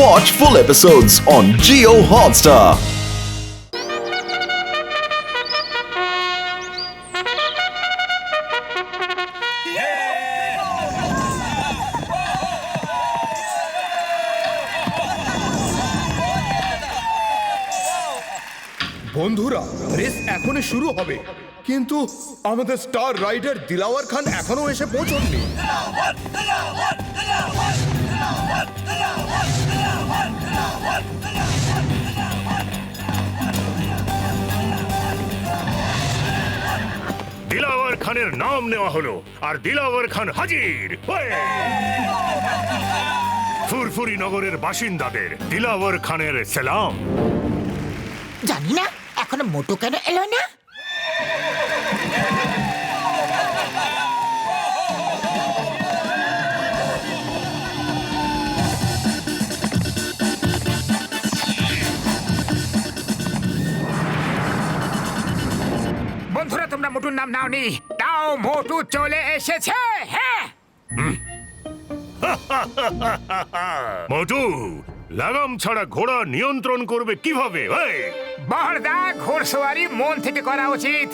Watch full episodes on Jio Hotstar. বন্ধুরা, race এখনই শুরু হবে, কিন্তু আমাদের স্টার রাইডার দিলাওয়ার খান এখনো এসে পৌঁছননি। দিলাওয়ার খানের নাম নেওয়া হলো, আর দিলাওয়ার খান হাজির। ফুরফুরি নগরের বাসিন্দাদের দিলাওয়ার খানের সালাম। জানি না এখনো মোটু কেন এলো না। বন্ধুরা, তোমরা মোটুর নাম নাওনি, তাও মোটু চলে এসেছে। হ্যাঁ, মোটু লাগাম ছাড়া ঘোড়া নিয়ন্ত্রণ করবে কিভাবে? বহরদা, ঘোড়সওয়ারি মন থেকে করা উচিত,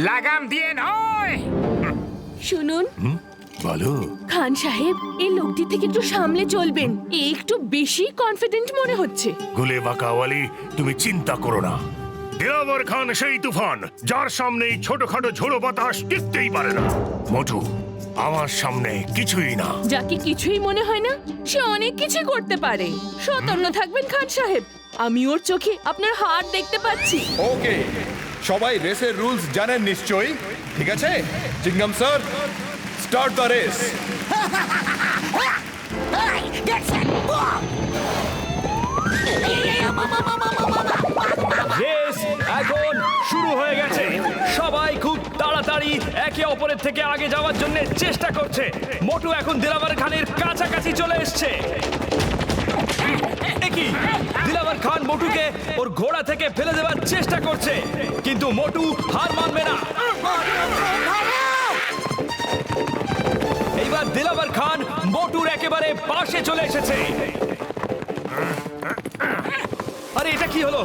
লাগাম দিয়ে নয়। শুনুন বলো। খান সাহেব, এই লোকটি থেকে একটু সামলে চলবেন, এ একটু বেশি কনফিডেন্ট মনে হচ্ছে। গুলে বাঁকাওয়ালি, তুমি চিন্তা করো না। দিলাওয়ার খান সেই তুফান, যার সামনে এই ছোটখাটো ঝোড়ো বাতাস টিকতেই পারে না। মোটু, আমার সামনে কিছুই না। যাকে কিছুই মনে হয় না, সে অনেক কিছু করতে পারে। সতর্ক থাকবেন খান সাহেব, আমি ওর চোখে আপনার হাত দেখতে পাচ্ছি। ওকে, সবাই রেসের রুলস জানেন নিশ্চয়ই, ঠিক আছে? চিঙ্গাম sir, start the race. Race এখন শুরু হয়ে গেছে। সবাই খুব তাড়াতাড়ি একে অপরের থেকে আগে যাওয়ার জন্য চেষ্টা করছে। মোটু এখন দিলাওয়ার খানের কাছাকাছি চলে এসেছে। কি দিলাওয়ার খান মোটুকে ওর ঘোড়া থেকে ফেলে দেওয়ার চেষ্টা করছে, কিন্তু মোটু হার মানবে না। এইবার দিলাওয়ার খান মোটুর একেবারে পাশে চলে এসেছে। আরে এটা কি হলো?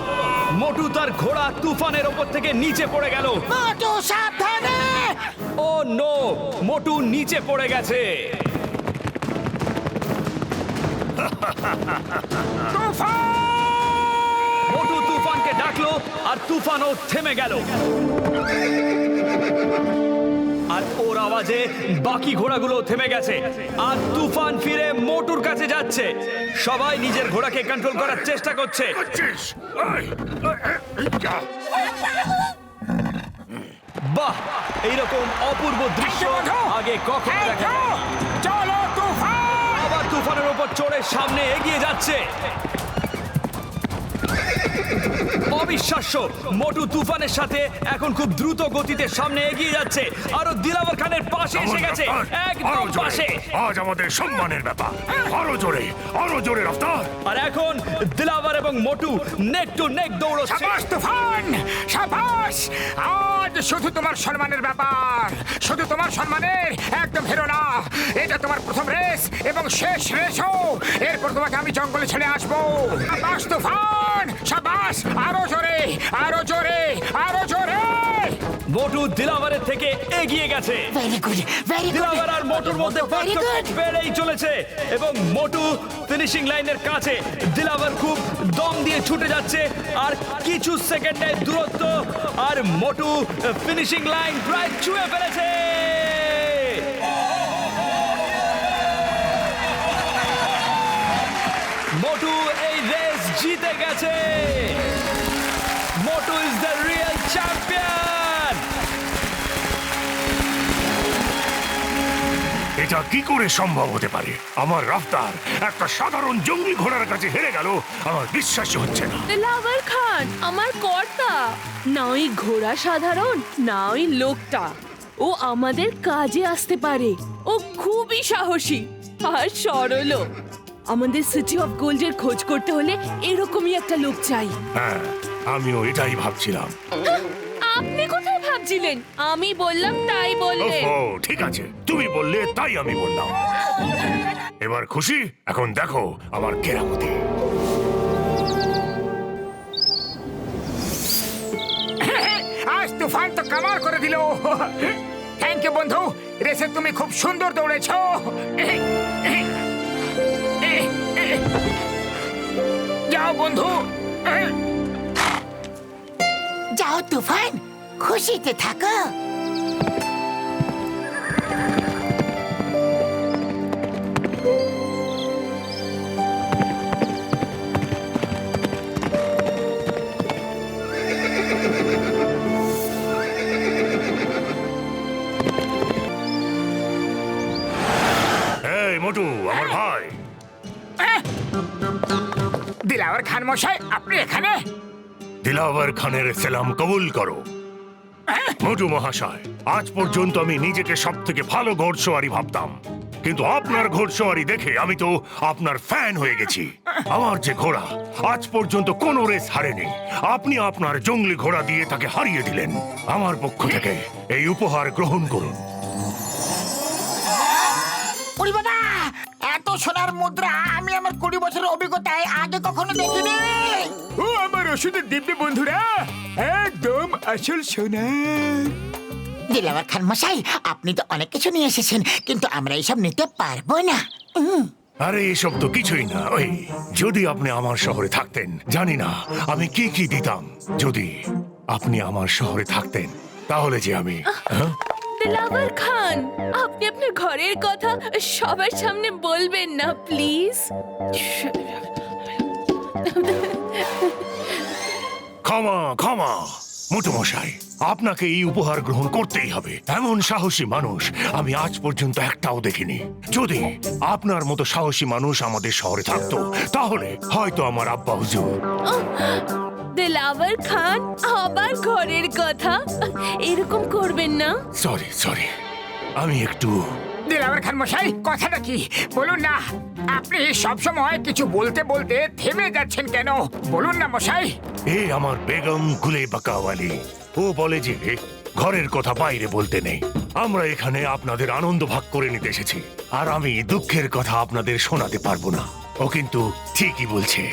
মোটু তার ঘোড়া তুফানের ওপর থেকে নিচে পড়ে গেল। মোটু সাবধানে! ও নো, মোটু নিচে পড়ে গেছে। মোটু তুফানকে ডাকলো, আর তুফানও থেমে গেল। আর ওর আওয়াজে বাকি ঘোড়াগুলো থেমে গেছে, আর তুফান ফিরে মোটুর কাছে যাচ্ছে। সবাই নিজের ঘোড়াকে কন্ট্রোল করার চেষ্টা করছে। বাহ, এইরকম অপূর্ব দৃশ্য আগে কখনো দেখা যায়নি। চলো তুফান! আবার তুফানের উপর চড়ে সামনে এগিয়ে যাচ্ছে। অবিশ্বাস্য, মোটু তুফানের সাথে এখন খুব দ্রুত গতিতে সামনে এগিয়ে যাচ্ছে। আরো দিলাওয়ার খানের পাশে এসে গেছে, একদম পাশে। আজ আমাদের সম্মানের ব্যাপার। আরো জোরে রফতার। আর এখন দিলাওয়ার এবং মোটু নেক টু নেক দৌড়চ্ছে। সাবাস তুফান, সাবাস! আজ শুধু তোমার সম্মানের ব্যাপার, শুধু তোমার সম্মানের। একদম হেরো না, এটা তোমার প্রথম রেস এবং শেষ রেসও। এরপর তোমাকে আমি জঙ্গলে ছেড়ে আসবো। সাবাস তুফান, সাবাস! আরো জোরে, আরো জোরে, আরো জোরে! মোটু দিলাওয়ারের থেকে এগিয়ে গেছে। Very good, very good. Dilawar আর মোটুর মধ্যে Very পার্থক্য good. বেড়েই চলেছে, এবং মোটু ফিনিশিং লাইনের কাছে। দিলাওয়ার খুব দম দিয়ে ছুটে যাচ্ছে, আর কিছু সেকেন্ডের দূরত্ব, আর মোটু ফিনিশিং লাইন প্রায় ছুঁয়ে ফেলেছে। মোটু এই রেস জিতে গেছে। মোটু ইজ দ্য রিয়েল চ্যাম্পিয়ন। এটা কি করে সম্ভব হতে পারে? আমার রফতার একটা সাধারণ জঙ্গলি ঘোড়ার কাছে হেরে গেল। আমার বিশ্বাসই হচ্ছে না। দিলাওয়ার খান আমার কর্তা, না ওই ঘোড়া সাধারণ, না ওই লোকটা। ও আমাদের কাজে আসতে পারে। ও খুবই সাহসী আর সরল। আমাদের সিটি অফ গোল্ডের খোঁজ করতে হলে এরকমই একটা লোক চাই। হ্যাঁ, আমিও এটাই ভাবছিলাম। আপনি কোথায় ভাবছিলেন? আমি বললাম তাই বললেন। ওহো, ঠিক আছে, তুমি বললে তাই আমি বললাম। এবার খুশি? এখন দেখো আমার কেরামতি। আজ তুফান তো কামাল করে দিল। থ্যাংক ইউ বন্ধু, রেসে তুমি খুব সুন্দর দৌড়েছো। যাও বন্ধু। যাও তুফান, খুশিতে থাকো। এই মোটু, আমার ভাই। দিলাওয়ার খান মশাই, আপনি এখানে? দিলাওয়ার খানের সালাম কবুল করো। মোটু মহাশয়, আজ পর্যন্ত আমি নিজেকে সব থেকে ভালো ঘোড়সওয়ারি ভাবতাম, কিন্তু আপনার ঘোড়সওয়ারি দেখে আমি তো আপনার ফ্যান হয়ে গেছি। আমার যে ঘোড়া আজ পর্যন্ত কোনো রেস হারেনি, আপনি আপনার জঙ্গলি ঘোড়া দিয়ে তাকে হারিয়ে দিলেন। আমার পক্ষ থেকে এই উপহার গ্রহণ করুন। ওরে বাবা, এত সোনার মুদ্রা আমি আমার 20 বছরের অভিজ্ঞতায় আগে কখনো দেখিনি। ও আমার ওষুধের দিব্যি বন্ধুরা, একদম আসল সোনা। দিলাওয়ার খান মশাই, আপনি তো অনেক কিছু নিয়ে এসেছেন, কিন্তু আমরা এইসব নিতে পারবো না। আরে এসব তো কিছুই না। ওই যদি আপনি আমার শহরে থাকতেন, জানি না আমি কি কি দিতাম। যদি আপনি আমার শহরে থাকতেন তাহলে যে আমি দিলাওয়ার খান, আপনি আপনার ঘরের কথা সবার সামনে বলবেন না প্লিজ। ক্ষমা ক্ষমা মোটু মশাই, আপনাকে এই উপহার গ্রহণ করতেই হবে। এমন সাহসী মানুষ আমি আজ পর্যন্ত একটাও দেখিনি। যদি আপনার মতো সাহসী মানুষ আমাদের শহরে থাকতো তাহলে হয়তো আমার আব্বা হুজুর। দিলাওয়ার খান, আবার ঘরের কথা এরকম করবেন না। সরি সরি, আমি একটু দিলাওয়ার খান মশাই, কথাটা কি বলুন না। আপনি সবসময় কিছু বলতে বলতে থেমে যাচ্ছেন কেন? বলুন না মশাই। আমার বেগম গুলে বাকাওয়ালি, ও বলে যে ঘরের কথা বাইরে বলতে নেই। আমরা এখানে আপনাদের আনন্দ ভাগ করে নিতে এসেছি, আর আমি দুঃখের কথা আপনাদের শোনাতে পারবো না। ও কিন্তু ঠিকই বলছে,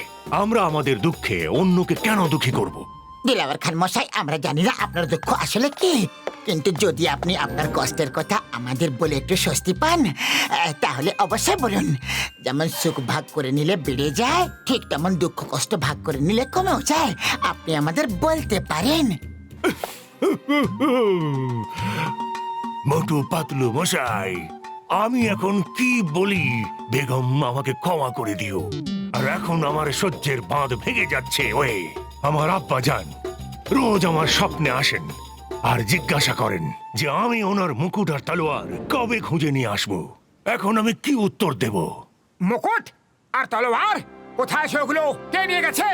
আমরা আমাদের দুঃখে অন্যকে কেন দুঃখী করব? দিলাওয়ার খান মশাই, আমরা জানি না আপনার দুঃখ আসলে কি, কিন্তু যদি আপনি আপনার কষ্টের কথা আমাদের বলে একটু স্বস্তি পান, তাহলে অবশ্যই বলুন। যেমন সুখ ভাগ করে নিলে বেড়ে যায়, ঠিক তেমন দুঃখ কষ্ট ভাগ করে নিলে কমেও যায়। আপনি আমাদের বলতে পারেন। মোটু পাতলু মশাই, আমি এখন কি বলি? বেগম আমাকে ক্ষমা করে দিও। আর এখন আমার সহ্যের বাঁধ ভেঙে যাচ্ছে। ওই আমার আব্বা যান রোজ আমার স্বপ্নে আসেন আর জিজ্ঞাসা করেন যে আমি ওনার মুকুট আর তলোয়ার কবে খুঁজে নিয়ে আসবো। এখন আমি কি উত্তর দেব? মুকুট আর তলোয়ার কোথায়? সেগুলো কে নিয়ে গেছে?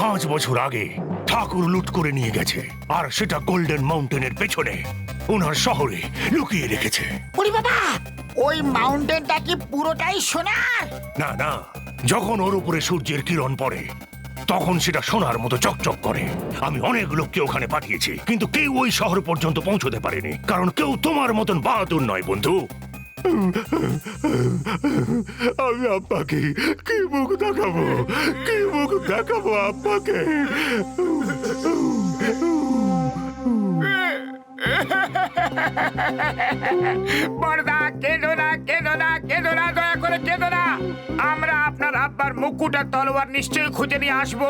5 বছর আগে ঠাকুর লুট করে নিয়ে গেছে, আর সেটা গোল্ডেন মাউন্টেনের পেছনে ওনার শহরে লুকিয়ে রেখেছে। ওরে বাবা, ওই মাউন্টেনটা কি পুরোটাই সোনার? না না, যখন ওর উপরে সূর্যের কিরণ পড়ে তখন সেটা সোনার মতো চকচক করে। আমি অনেক লোককে ওখানে পাঠিয়েছি, কিন্তু কেউ ওই শহর পর্যন্ত পৌঁছতে পারেনি, কারণ কেউ তোমার মতন বাহাদুর নয় বন্ধু। আমি আব্বাকে কি মুখ দেখাবো, কি মুখ দেখাবো আব্বাকে? বড়দা, কেঁদো না, কেঁদো না, কেঁদো না, দয়া করে কেঁদো না। আমরা আপনার আব্বার মুকুট আর তলোয়ার নিশ্চয়ই খুঁজে নিয়ে আসবো।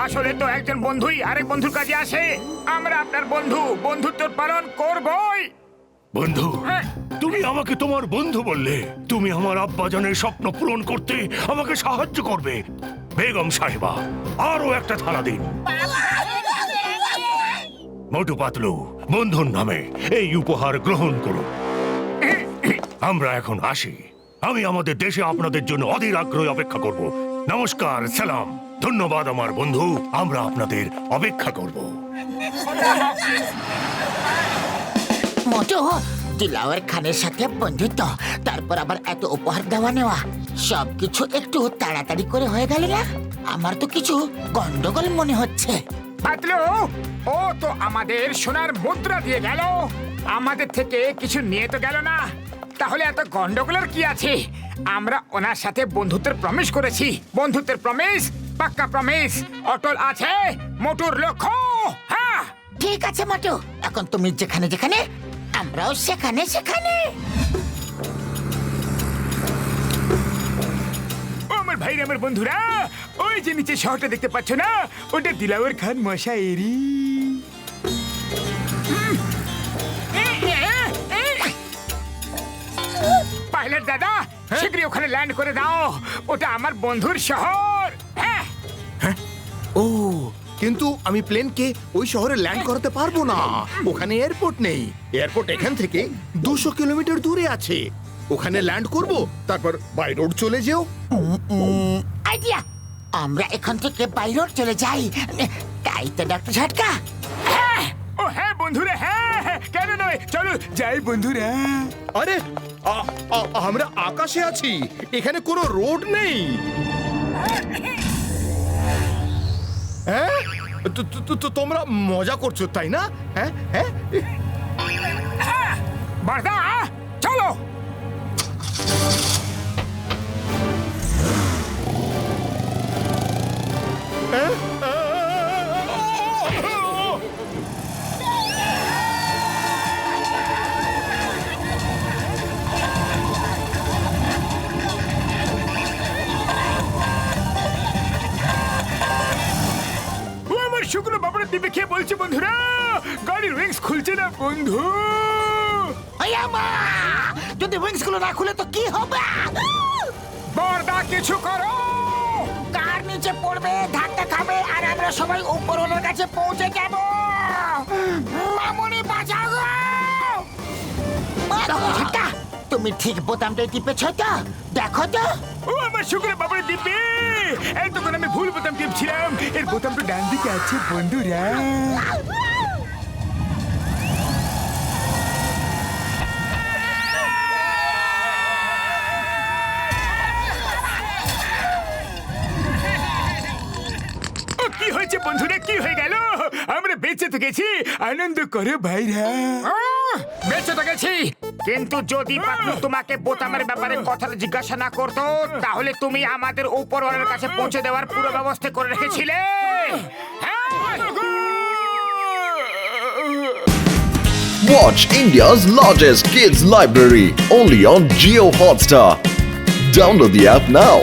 আসলে তো একজন বন্ধুই আরেক বন্ধুর কাছে আসে। আমরা আপনার বন্ধু, বন্ধুত্ব পালন করবই। বন্ধু, তুমি আমাকে তোমার বন্ধু বললে। তুমি আমার আব্বাজানের স্বপ্ন পূরণ করতে আমাকে সাহায্য করবে। বেগম সাহেবা, আরো একটা থালা দিন। মোটু পাতলু, বন্ধুর নামে এই উপহার গ্রহণ করুন। আমরা এখন আসি। আমি আমাদের দেশে আপনাদের জন্য অধীর আগ্রহে অপেক্ষা করব। নমস্কার, সালাম, ধন্যবাদ আমার বন্ধু। আমরা আপনাদের অপেক্ষা করব। মোটো, দিলাওয়ার খানের সাথে বন্ধুত্ব, তারপর আবার এত উপহার দেওয়া নেওয়া, সবকিছু একটু তাড়াতাড়ি করে হয়ে গেল না? আমার তো কিছু গন্ডগোল মনে হচ্ছে। পাতলু, ও তো আমাদের সোনার মুদ্রা দিয়ে গেল, আমাদের থেকে কিছু নিয়ে তো গেল না। তাহলে এত গন্ডগোলের কি আছে? আমরা ওনার সাথে বন্ধুত্বের প্রমিস করেছি। বন্ধুত্বের প্রমিস, পাক্কা প্রমিস, অটল আছে মোটুর লক্ষ্য। হ্যাঁ, ঠিক আছে মোটু, এখন তুমি যেখানে যেখানে আমরাও সেখানে সেখানে। ও আমার ভাইরা, আমার বন্ধুরা, ওই যে নিচে শহরটা দেখতে পাচ্ছ না, ওটা দিলাওয়ার খান মশাইয়েরই। পাইলট দাদা, শীঘ্রই ওখানে ল্যান্ড করে দাও। ওটা আমার বন্ধুর শহর। হ্যাঁ, ও, কিন্তু আমি প্লেনকে ওই শহরে ল্যান্ড করাতে পারবো না। ওখানে এয়ারপোর্ট নেই। এয়ারপোর্ট এখান থেকে 200 কিলোমিটার দূরে আছে। ওখানে ল্যান্ড করব, তারপর বাই রোড চলে যেও। আইডিয়া, আমরা এখান থেকে বাইরে চলে যাই। তাই তো ডক্টর ঝটকা। হ্যাঁ, ও হ্যাঁ বন্ধুরা, হ্যাঁ, কেন নয়, চলো যাই বন্ধুরা। আরে আমরা আকাশে আছি, এখানে কোনো রোড নেই। হ্যাঁ, তোমরা মজা করছো তাই না? হ্যাঁ হ্যাঁ, বারদা, চলো। ও আমার শুকনো বাবার দিবে খেয়ে বলছে বন্ধুরা, গাড়ির রিংস খুলছে না বন্ধু। ওই আমা, যদি উইংস গুলো না খুলে তো কি হবে? বরদা, কিছু করো। কার নিচে পড়বে, ধাক্কা খাবে, আর আমরা সবাই উপরওয়ালার কাছে পৌঁছে যাব। মামুনি বাঁচাও গো! ডক্টর ঝটকা, তুমি ঠিক বোতামটাই টিপেছ তো? দেখো তো। ও আমার শুকনো বাবার দিবে, এতক্ষণ আমি ভুল বোতাম টিপছিলাম। এর বোতামটা ডান দিকে আছে বন্ধুরা। ও, কি হয়েছে বন্ধুরা, কি হয়ে গেল? আমরা বেঁচে তো গেছি, আনন্দ করো ভাইরা। বেঁচে তো গেছি, কিন্তু যদি পাতলু তোমাকে বোতামের ব্যাপারে কথা জিজ্ঞাসা না করতো, তাহলে তুমি আমাদের উপরওয়ালার কাছে পৌঁছে দেওয়ার পুরো ব্যবস্থা করে রেখেছিলে। Watch India's largest kids library only on Geo Hotstar. Download the app now.